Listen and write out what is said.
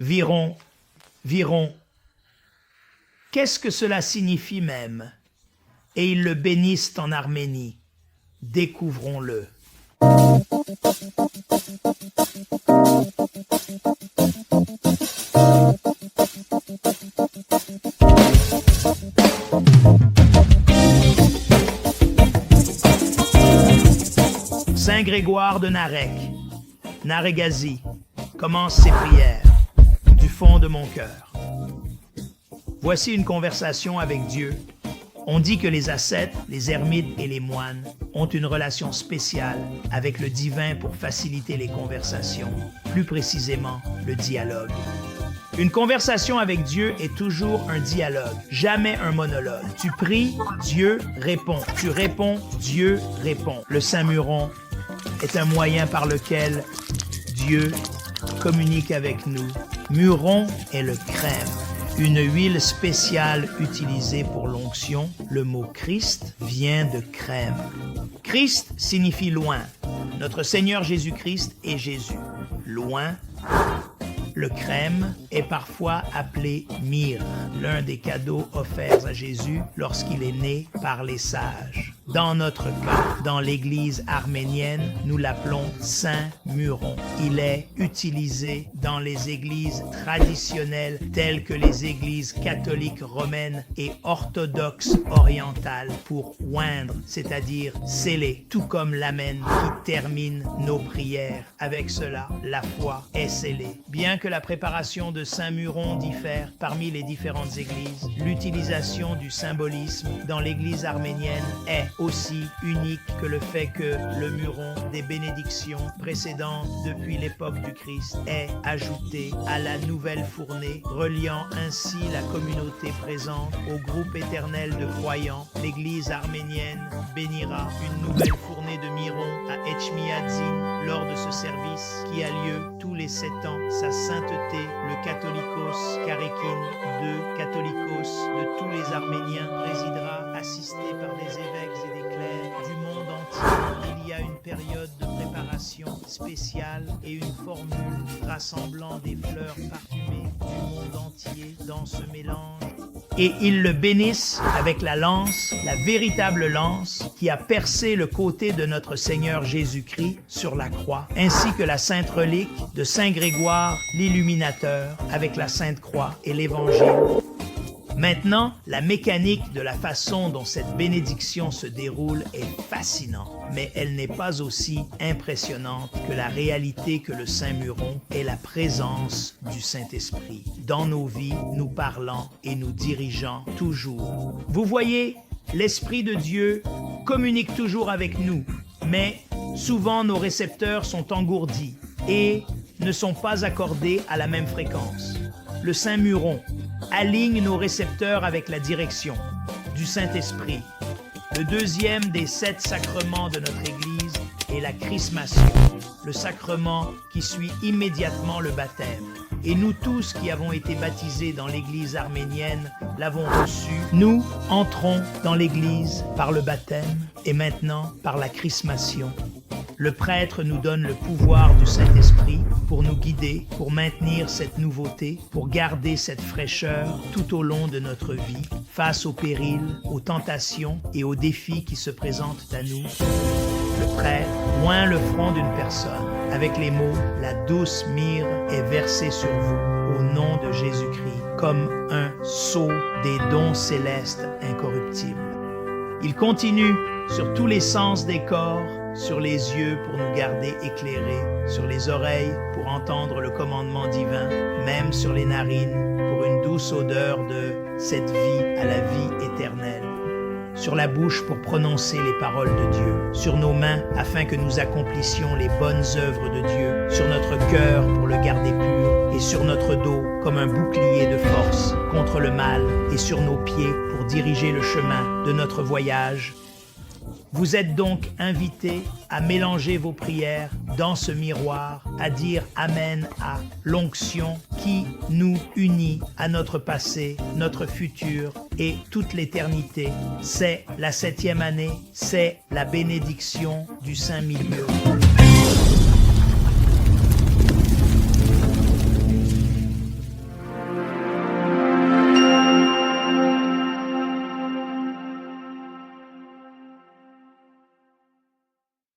Viron, viron. Qu'est-ce que cela signifie même? Et ils le bénissent en Arménie. Découvrons-le. Saint Grégoire de Narek, Naregazi, commence ses prières du fond de mon cœur. Voici une conversation avec Dieu. On dit que les ascètes, les ermites et les moines ont une relation spéciale avec le divin pour faciliter les conversations, plus précisément le dialogue. Une conversation avec Dieu est toujours un dialogue, jamais un monologue. Tu pries, Dieu répond. Tu réponds, Dieu répond. Le Saint-Muron est un moyen par lequel Dieu communique avec nous. Muron est le crème, une huile spéciale utilisée pour l'onction. Le mot Christ vient de crème. Christ signifie loin. Notre Seigneur Jésus-Christ est Jésus. Loin. Le crème est parfois appelé myrrhe, l'un des cadeaux offerts à Jésus lorsqu'il est né par les sages. Dans notre cas, dans l'Église arménienne, nous l'appelons Saint-Muron. Il est utilisé dans les églises traditionnelles telles que les églises catholiques romaines et orthodoxes orientales pour oindre, c'est-à-dire sceller, tout comme l'amen qui termine nos prières. Avec cela, la foi est scellée. Bien que la préparation de Saint-Muron diffère parmi les différentes églises, l'utilisation du symbolisme dans l'Église arménienne est aussi unique que le fait que le muron des bénédictions précédentes depuis l'époque du Christ est ajouté à la nouvelle fournée, reliant ainsi la communauté présente au groupe éternel de croyants. L'Église arménienne bénira une nouvelle fournée de miron à Etchmiadzin lors de ce service qui a lieu tous les 7 ans. Sa sainteté, le Catholicos Karekin II, Catholicos de tous les Arméniens, présidera, assisté par des évêques et des clercs du monde entier. Il y a une période de préparation spéciale et une formule rassemblant des fleurs parfumées du monde entier dans ce mélange. Et ils le bénissent avec la lance, la véritable lance qui a percé le côté de notre Seigneur Jésus-Christ sur la croix, ainsi que la sainte relique de Saint Grégoire l'Illuminateur avec la Sainte Croix et l'Évangile. Maintenant, la mécanique de la façon dont cette bénédiction se déroule est fascinante, mais elle n'est pas aussi impressionnante que la réalité que le Saint-Muron est la présence du Saint-Esprit dans nos vies, nous parlant et nous dirigeant toujours. Vous voyez, l'Esprit de Dieu communique toujours avec nous, mais souvent nos récepteurs sont engourdis et ne sont pas accordés à la même fréquence. Le Saint-Muron aligne nos récepteurs avec la direction du Saint-Esprit. Le deuxième des 7 sacrements de notre Église est la chrismation, le sacrement qui suit immédiatement le baptême. Et nous tous qui avons été baptisés dans l'Église arménienne l'avons reçu. Nous entrons dans l'Église par le baptême et maintenant par la chrismation. Le prêtre nous donne le pouvoir du Saint-Esprit pour nous guider, pour maintenir cette nouveauté, pour garder cette fraîcheur tout au long de notre vie, face aux périls, aux tentations et aux défis qui se présentent à nous. Le prêtre oint le front d'une personne avec les mots « La douce myrrhe est versée sur vous au nom de Jésus-Christ comme un sceau des dons célestes incorruptibles. » Il continue sur tous les sens des corps, sur les yeux pour nous garder éclairés, sur les oreilles pour entendre le commandement divin, même sur les narines pour une douce odeur de cette vie à la vie éternelle, sur la bouche pour prononcer les paroles de Dieu, sur nos mains afin que nous accomplissions les bonnes œuvres de Dieu, sur notre cœur pour le garder pur et sur notre dos comme un bouclier de force contre le mal et sur nos pieds pour diriger le chemin de notre voyage. Vous êtes donc invités à mélanger vos prières dans ce miroir, à dire Amen à l'onction qui nous unit à notre passé, notre futur et toute l'éternité. C'est la 7e année, c'est la bénédiction du Saint-Milieu.